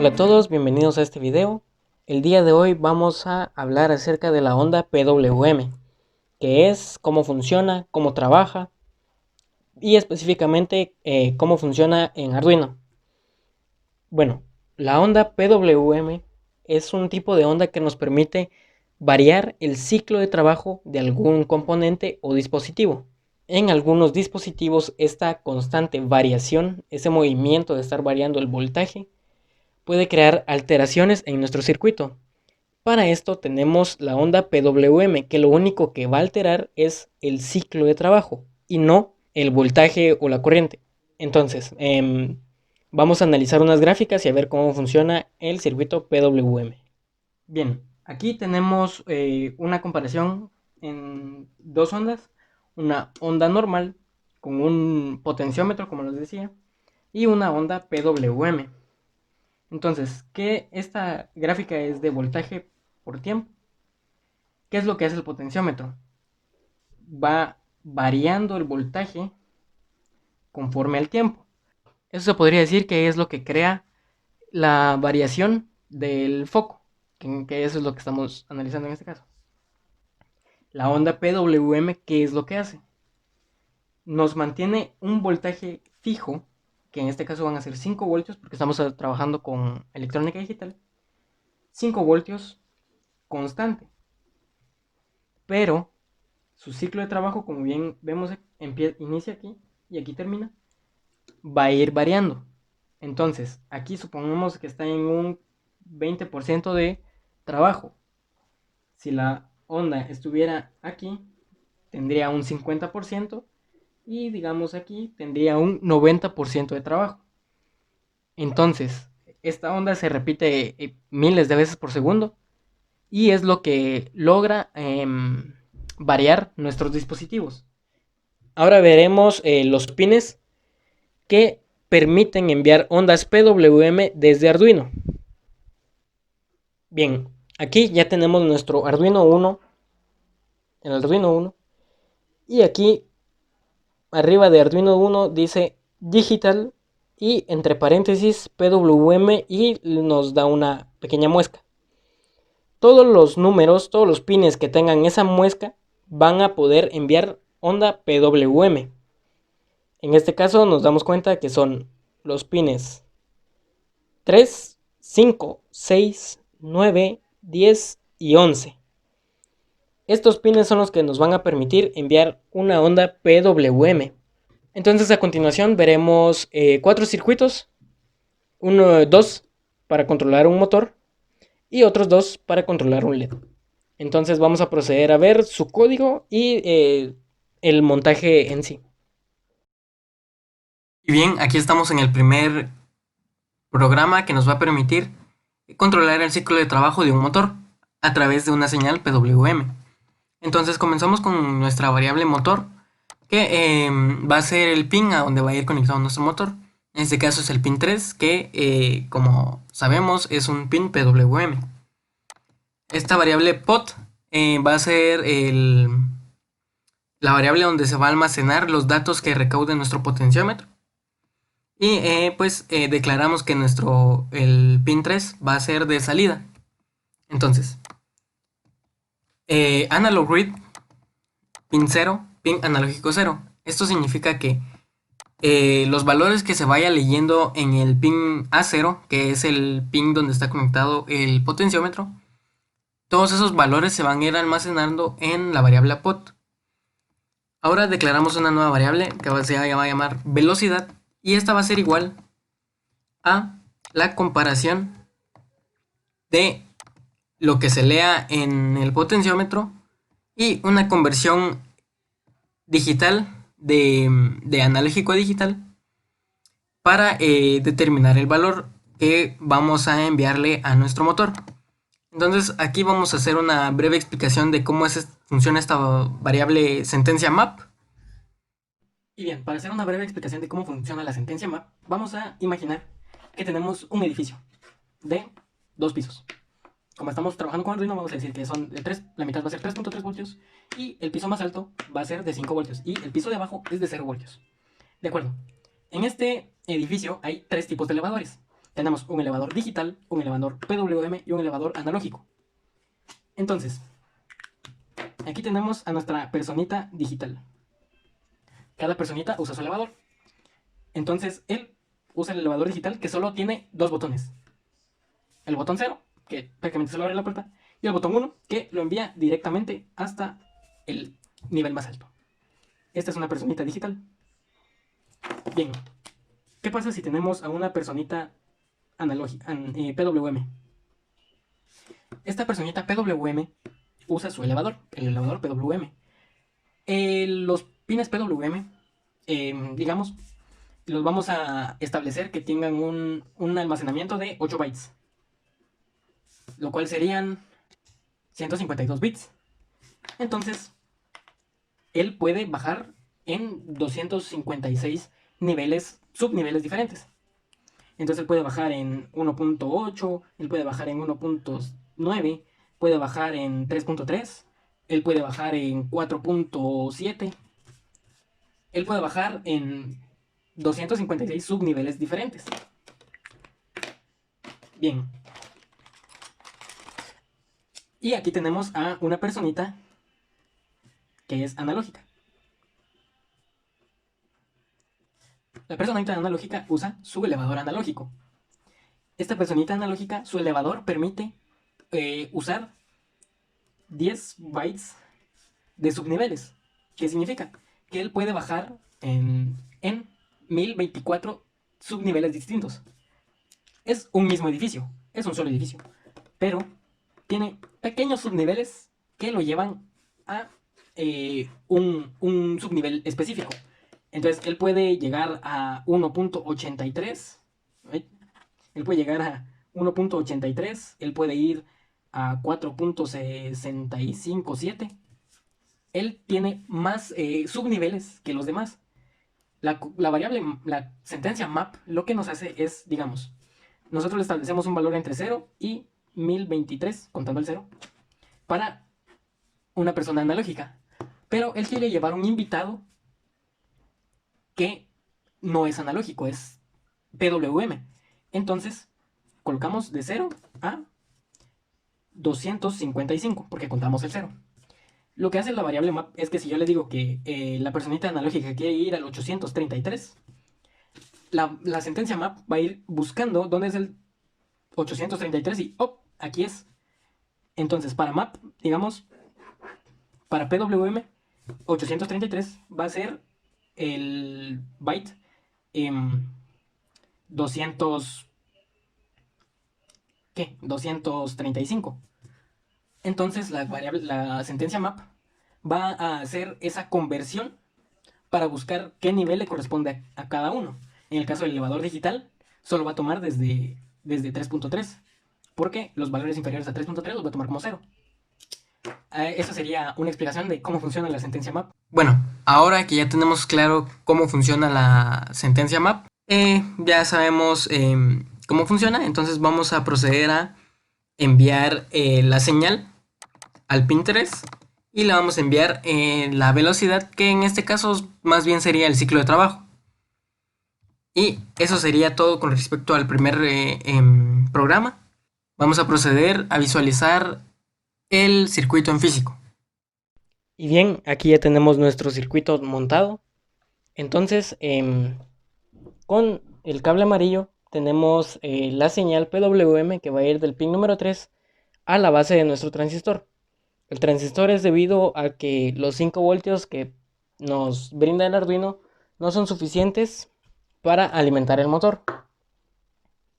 Hola a todos, bienvenidos a este video. El día de hoy vamos a hablar acerca de la onda PWM, qué es, cómo funciona, cómo trabaja y específicamente cómo funciona en Arduino. Bueno, la onda PWM es un tipo de onda que nos permite variar el ciclo de trabajo de algún componente o dispositivo. En algunos dispositivos esta constante variación, ese movimiento de estar variando el voltaje, puede crear alteraciones en nuestro circuito. Para esto tenemos la onda PWM, que lo único que va a alterar es el ciclo de trabajo y no el voltaje o la corriente. Entonces, vamos a analizar unas gráficas y a ver cómo funciona el circuito PWM. Bien, aquí tenemos una comparación en dos ondas. Una onda normal con un potenciómetro, como les decía, y una onda PWM. Entonces, ¿qué esta gráfica es de voltaje por tiempo? ¿Qué es lo que hace el potenciómetro? Va variando el voltaje conforme al tiempo. Eso se podría decir que es lo que crea la variación del foco, que eso es lo que estamos analizando en este caso. La onda PWM, ¿qué es lo que hace? Nos mantiene un voltaje fijo, que en este caso van a ser 5 voltios, porque estamos trabajando con electrónica digital, 5 voltios constante. Pero su ciclo de trabajo, como bien vemos, inicia aquí y aquí termina, va a ir variando. Entonces, aquí supongamos que está en un 20% de trabajo. Si la onda estuviera aquí, tendría un 50% y digamos aquí tendría un 90% de trabajo. Entonces, esta onda se repite miles de veces por segundo y es lo que logra variar nuestros dispositivos. Ahora veremos los pines que permiten enviar ondas PWM desde Arduino. Bien, aquí ya tenemos nuestro Arduino 1, el Arduino 1, y aquí arriba de Arduino 1 dice Digital y entre paréntesis PWM y nos da una pequeña muesca. Todos los números, todos los pines que tengan esa muesca van a poder enviar onda PWM. En este caso nos damos cuenta que son los pines 3, 5, 6, 9, 10 y 11. Estos pines son los que nos van a permitir enviar una onda PWM. Entonces a continuación veremos 4 circuitos, dos para controlar un motor y otros 2 para controlar un LED. Entonces vamos a proceder a ver su código y el montaje en sí. Y bien, aquí estamos en el primer programa que nos va a permitir controlar el ciclo de trabajo de un motor a través de una señal PWM. Entonces comenzamos con nuestra variable motor, que va a ser el pin a donde va a ir conectado nuestro motor. En este caso es el pin 3, que como sabemos es un pin PWM. Esta variable pot va a ser la variable donde se va a almacenar los datos que recaude nuestro potenciómetro. Y declaramos que el pin 3 va a ser de salida. Entonces, analog read, pin 0, pin analógico 0. Esto significa que los valores que se vaya leyendo en el pin A0, que es el pin donde está conectado el potenciómetro, todos esos valores se van a ir almacenando en la variable pot. Ahora declaramos una nueva variable que se va a llamar velocidad y esta va a ser igual a la comparación de lo que se lea en el potenciómetro y una conversión digital de analógico a digital para determinar el valor que vamos a enviarle a nuestro motor. Entonces aquí vamos a hacer una breve explicación de cómo funciona esta variable sentencia map. Y bien, para hacer una breve explicación de cómo funciona la sentencia map, vamos a imaginar que tenemos un edificio de 2 pisos. Como estamos trabajando con Arduino, vamos a decir que son de 3, la mitad va a ser 3.3 voltios y el piso más alto va a ser de 5 voltios y el piso de abajo es de 0 voltios. De acuerdo. En este edificio hay 3 tipos de elevadores. tenemos un elevador digital, un elevador PWM y un elevador analógico. Entonces, aquí tenemos a nuestra personita digital. Cada personita usa su elevador. Entonces, él usa el elevador digital que solo tiene dos botones. El botón 0, que prácticamente solo abre la puerta, y el botón 1, que lo envía directamente hasta el nivel más alto. Esta es una personita digital. Bien, ¿qué pasa si tenemos a una personita analógica, PWM? Esta personita PWM usa su elevador, el elevador PWM. Los pines PWM, digamos, los vamos a establecer que tengan un almacenamiento de 8 bytes, lo cual serían 152 bits. Entonces, él puede bajar en 256 niveles, subniveles diferentes. Entonces él puede bajar en 1.8, él puede bajar en 1.9, puede bajar en 3.3, él puede bajar en 4.7, él puede bajar en 256 subniveles diferentes. Bien. Y aquí tenemos a una personita que es analógica. La personita analógica usa su elevador analógico. Esta personita analógica, su elevador permite usar 10 bytes de subniveles. ¿Qué significa? Que él puede bajar en 1024 subniveles distintos. Es un mismo edificio, es un solo edificio, pero tiene pequeños subniveles que lo llevan a un subnivel específico. Entonces él puede llegar a 1.83. Él puede llegar a 1.83. Él puede ir a 4.657. Él tiene más subniveles que los demás. La variable, la sentencia map, lo que nos hace es, digamos, nosotros le establecemos un valor entre 0 y 1023, contando el 0, para una persona analógica. Pero él quiere llevar un invitado que no es analógico, es PWM. Entonces, colocamos de 0 a 255, porque contamos el 0. Lo que hace la variable map es que si yo le digo que la personita analógica quiere ir al 833, la sentencia map va a ir buscando dónde es el 833 y ¡oh! Aquí es. Entonces, para map, digamos, para PWM, 833 va a ser el byte 200, ¿qué? 235. Entonces la sentencia map va a hacer esa conversión para buscar qué nivel le corresponde a cada uno. En el caso del elevador digital, solo va a tomar desde 3.3, porque los valores inferiores a 3.3 los va a tomar como 0. Esa sería una explicación de cómo funciona la sentencia map. Bueno, ahora que ya tenemos claro cómo funciona la sentencia map, ya sabemos cómo funciona, entonces vamos a proceder a enviar la señal al pin 3 y le vamos a enviar la velocidad, que en este caso más bien sería el ciclo de trabajo. Y eso sería todo con respecto al primer programa. Vamos a proceder a visualizar el circuito en físico. Y bien, aquí ya tenemos nuestro circuito montado. Entonces, con el cable amarillo tenemos la señal PWM que va a ir del pin número 3 a la base de nuestro transistor. El transistor es debido a que los 5 voltios que nos brinda el Arduino no son suficientes para alimentar el motor.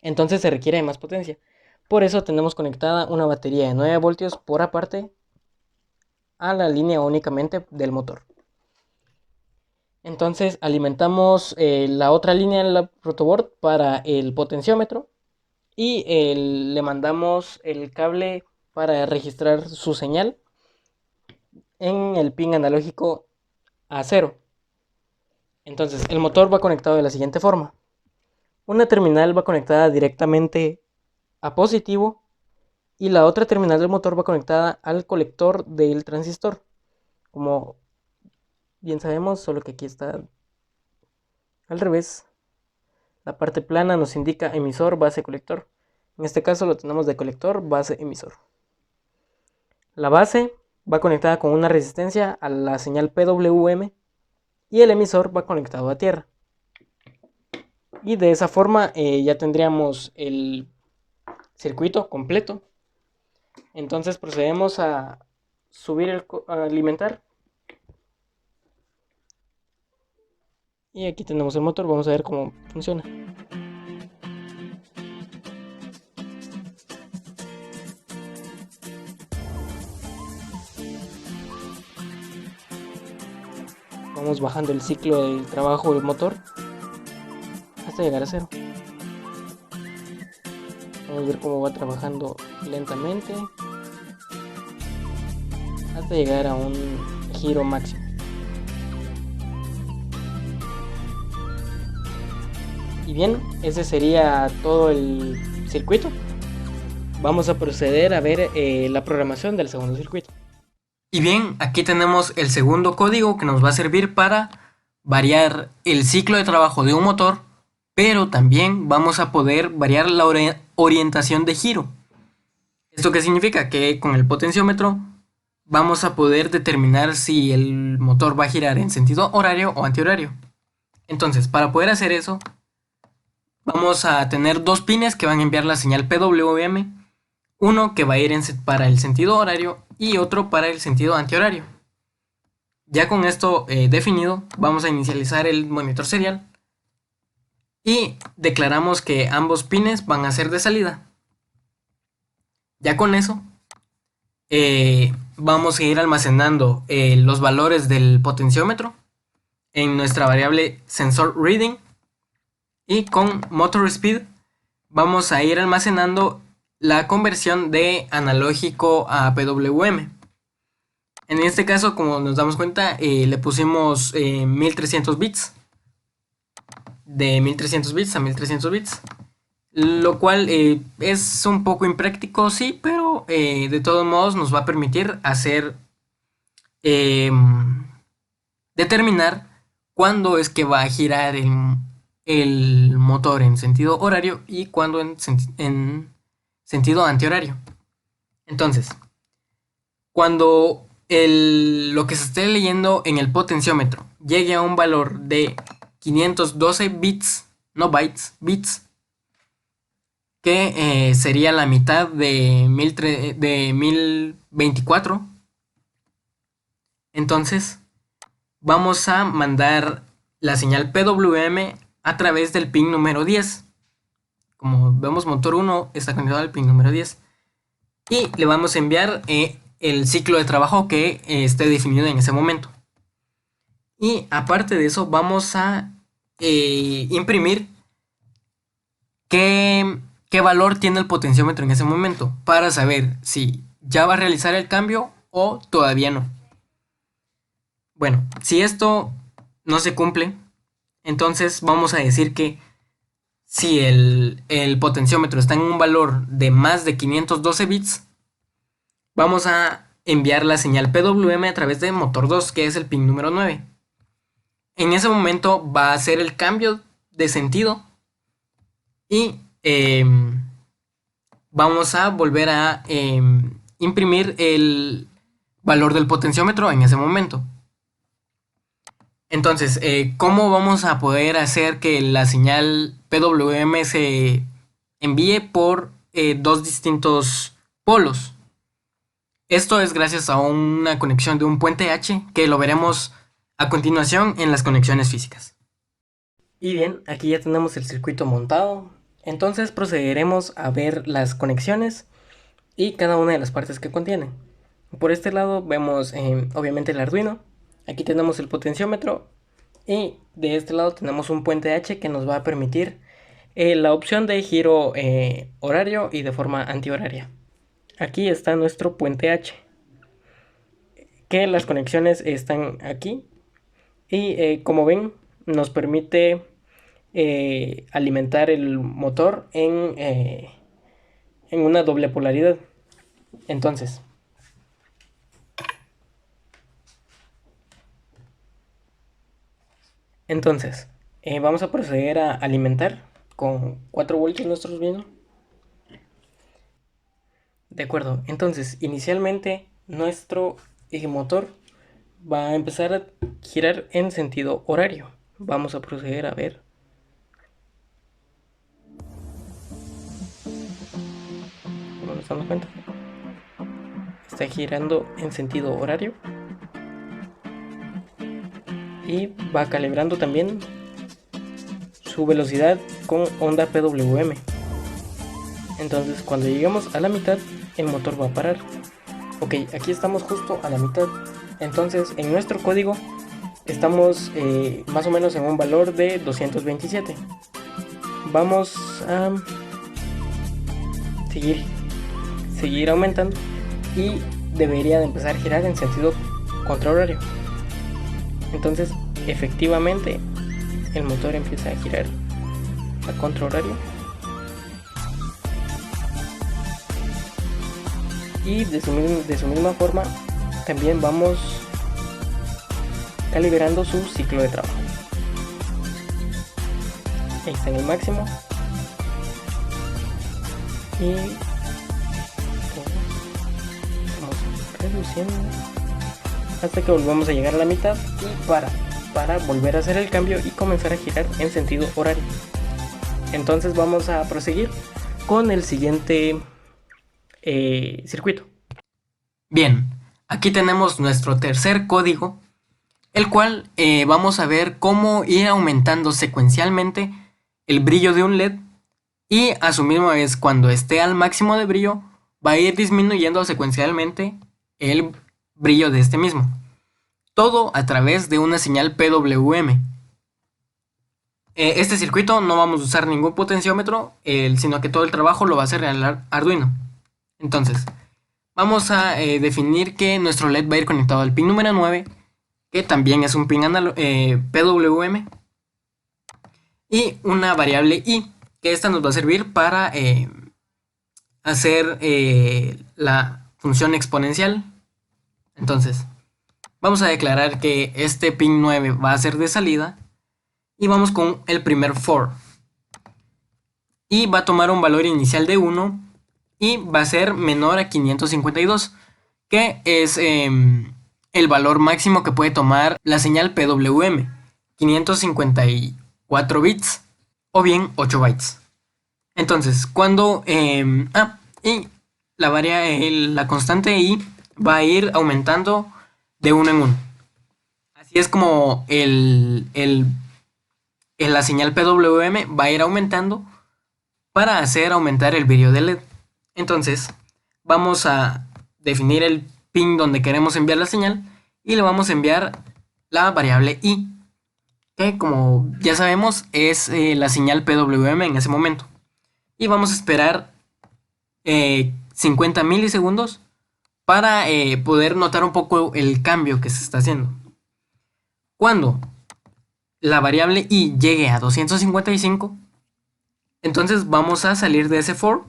Entonces se requiere de más potencia. Por eso tenemos conectada una batería de 9 voltios por aparte a la línea únicamente del motor. Entonces alimentamos la otra línea del protoboard para el potenciómetro y le mandamos el cable para registrar su señal en el pin analógico a 0. Entonces el motor va conectado de la siguiente forma. Una terminal va conectada directamente a positivo y la otra terminal del motor va conectada al colector del transistor. Como bien sabemos, solo que aquí está al revés. La parte plana nos indica emisor, base, colector. En este caso lo tenemos de colector, base, emisor. La base va conectada con una resistencia a la señal PWM y el emisor va conectado a tierra. Y de esa forma ya tendríamos el circuito completo. Entonces procedemos a subir a alimentar. Y aquí tenemos el motor, vamos a ver cómo funciona. Vamos bajando el ciclo del trabajo del motor hasta llegar a cero. Vamos a ver cómo va trabajando lentamente hasta llegar a un giro máximo. Y bien, ese sería todo el circuito. Vamos a proceder a ver la programación del segundo circuito. Y bien, aquí tenemos el segundo código que nos va a servir para variar el ciclo de trabajo de un motor, pero también vamos a poder variar la orientación de giro. ¿Esto qué significa? Que con el potenciómetro vamos a poder determinar si el motor va a girar en sentido horario o antihorario. Entonces, para poder hacer eso, vamos a tener dos pines que van a enviar la señal PWM, uno que va a ir para el sentido horario y otro para el sentido antihorario. Ya con esto definido, vamos a inicializar el monitor serial y declaramos que ambos pines van a ser de salida. Ya con eso, vamos a ir almacenando los valores del potenciómetro en nuestra variable sensor reading, y con motor speed vamos a ir almacenando la conversión de analógico a PWM. En este caso, como nos damos cuenta, le pusimos 1300 bits, de 1300 bits a 1300 bits, lo cual es un poco impráctico, sí, pero de todos modos nos va a permitir hacer determinar cuándo es que va a girar el motor en sentido horario y cuándo en sentido antihorario. Entonces, cuando lo que se esté leyendo en el potenciómetro llegue a un valor de 512 bits, no bytes, bits, que sería la mitad de 1024, entonces vamos a mandar la señal PWM a través del pin número 10. Como vemos, motor 1 está conectado al pin número 10. Y le vamos a enviar el ciclo de trabajo que esté definido en ese momento. Y aparte de eso, vamos a imprimir qué valor tiene el potenciómetro en ese momento, para saber si ya va a realizar el cambio o todavía no. Bueno, si esto no se cumple, entonces vamos a decir que si el potenciómetro está en un valor de más de 512 bits, vamos a enviar la señal PWM a través de motor 2, que es el pin número 9. En ese momento va a hacer el cambio de sentido y vamos a volver a imprimir el valor del potenciómetro en ese momento. Entonces, ¿cómo vamos a poder hacer que la señal PWM se envíe por dos distintos polos? Esto es gracias a una conexión de un puente H, que lo veremos a continuación en las conexiones físicas. Y bien, aquí ya tenemos el circuito montado. Entonces procederemos a ver las conexiones y cada una de las partes que contienen. Por este lado vemos obviamente el Arduino. Aquí tenemos el potenciómetro y de este lado tenemos un puente H que nos va a permitir la opción de giro horario y de forma antihoraria. Aquí está nuestro puente H, que las conexiones están aquí y como ven nos permite alimentar el motor en una doble polaridad. Entonces vamos a proceder a alimentar. con 4 voltios nuestros vino. De acuerdo, entonces inicialmente nuestro eje motor va a empezar a girar en sentido horario. Vamos a proceder a ver. ¿Cómo nos damos cuenta? Está girando en sentido horario. Y va calibrando también su velocidad con onda PWM. Entonces cuando lleguemos a la mitad, el motor va a parar. Ok, aquí estamos justo a la mitad. Entonces en nuestro código estamos más o menos en un valor de 227. Vamos a seguir aumentando y debería de empezar a girar en sentido contrahorario. Entonces efectivamente el motor empieza a girar a contrahorario. Y de su misma forma también vamos calibrando su ciclo de trabajo. Ahí está en el máximo. Y vamos reduciendo hasta que volvamos a llegar a la mitad y para volver a hacer el cambio y comenzar a girar en sentido horario. Entonces vamos a proseguir con el siguiente circuito. Bien, aquí tenemos nuestro tercer código, el cual vamos a ver cómo ir aumentando secuencialmente el brillo de un LED y a su misma vez cuando esté al máximo de brillo va a ir disminuyendo secuencialmente el brillo de este mismo. Todo a través de una señal PWM. Este circuito no vamos a usar ningún potenciómetro, sino que todo el trabajo lo va a hacer el Arduino. Entonces, vamos a definir que nuestro LED va a ir conectado al pin número 9, que también es un pin PWM, y una variable i, que esta nos va a servir para hacer la función exponencial. Entonces, vamos a declarar que este pin 9 va a ser de salida y vamos con el primer for. Y va a tomar un valor inicial de 1 y va a ser menor a 552, que es el valor máximo que puede tomar la señal PWM, 554 bits o bien 8 bytes. Entonces, cuando y la constante i va a ir aumentando de 1 en 1. Así es como la señal PWM va a ir aumentando para hacer aumentar el brillo del LED. Entonces, vamos a definir el pin donde queremos enviar la señal y le vamos a enviar la variable i, que como ya sabemos es la señal PWM en ese momento. Y vamos a esperar 50 milisegundos para poder notar un poco el cambio que se está haciendo. Cuando la variable i llegue a 255, entonces vamos a salir de ese for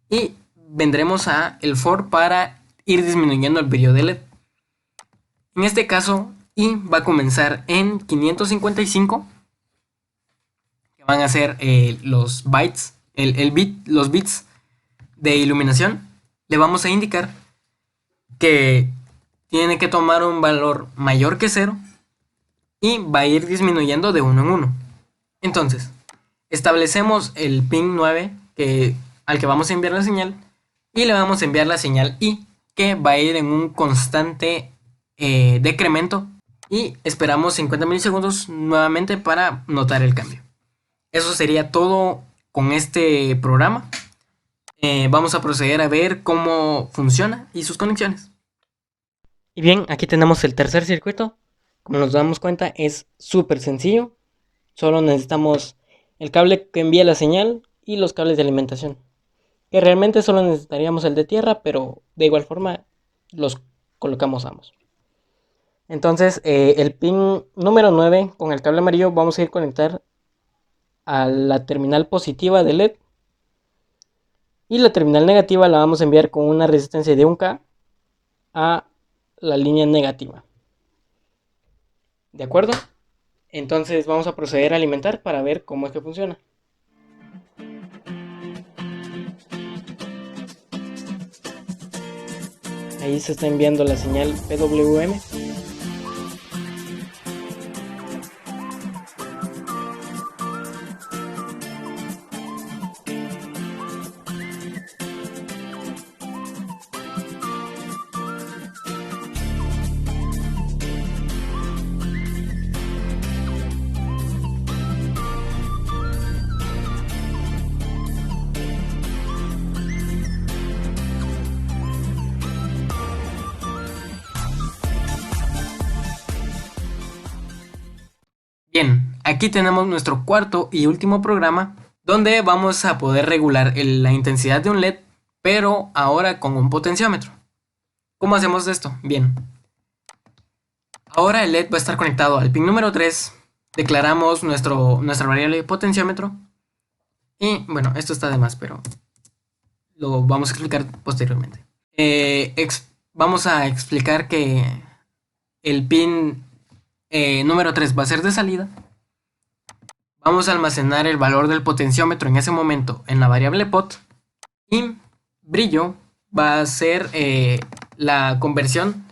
y vendremos a el for para ir disminuyendo el brillo del LED. En este caso, i va a comenzar en 555, que van a ser los bytes, los bits de iluminación. Le vamos a indicar que tiene que tomar un valor mayor que 0 y va a ir disminuyendo de 1 en 1. Entonces, establecemos el pin 9 al que vamos a enviar la señal y le vamos a enviar la señal i, que va a ir en un constante decremento, y esperamos 50 milisegundos nuevamente para notar el cambio. Eso sería todo con este programa. Vamos a proceder a ver cómo funciona y sus conexiones. Y bien, aquí tenemos el tercer circuito. Como nos damos cuenta, es súper sencillo. Solo necesitamos el cable que envía la señal y los cables de alimentación, que realmente solo necesitaríamos el de tierra, pero de igual forma los colocamos ambos. Entonces el pin número 9 con el cable amarillo vamos a ir a conectar a la terminal positiva de LED, y la terminal negativa la vamos a enviar con una resistencia de 1K a la línea negativa. ¿De acuerdo? Entonces vamos a proceder a alimentar para ver cómo es que funciona. Ahí se está enviando la señal PWM. Bien, aquí tenemos nuestro cuarto y último programa donde vamos a poder regular la intensidad de un LED, pero ahora con un potenciómetro. ¿Cómo hacemos esto? Bien, ahora el LED va a estar conectado al pin número 3. Declaramos nuestra variable de potenciómetro. Y bueno, esto está de más, pero lo vamos a explicar posteriormente. Vamos a explicar que el pin número 3 va a ser de salida. Vamos a almacenar el valor del potenciómetro en ese momento en la variable pot. Y brillo va a ser la conversión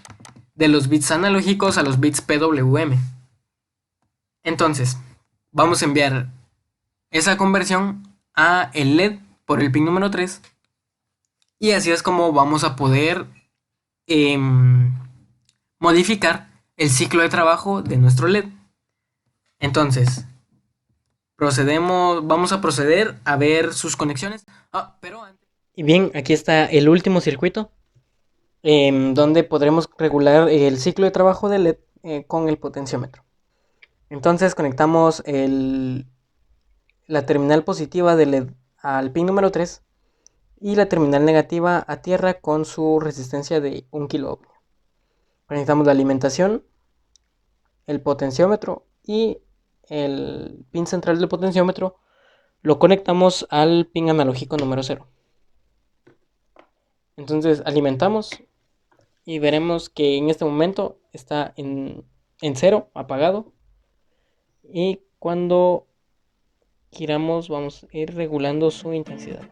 de los bits analógicos a los bits PWM. Entonces, vamos a enviar esa conversión a el LED por el pin número 3. Y así es como vamos a poder modificar el ciclo de trabajo de nuestro LED. Entonces, vamos a proceder a ver sus conexiones. Pero antes... Y bien, aquí está el último circuito, donde podremos regular el ciclo de trabajo del LED con el potenciómetro. Entonces conectamos la terminal positiva del LED al pin número 3 y la terminal negativa a tierra con su resistencia de 1 kilo ohm. Conectamos la alimentación, el potenciómetro y el pin central del potenciómetro lo conectamos al pin analógico número 0. Entonces alimentamos y veremos que en este momento está en 0, apagado. Y cuando giramos vamos a ir regulando su intensidad.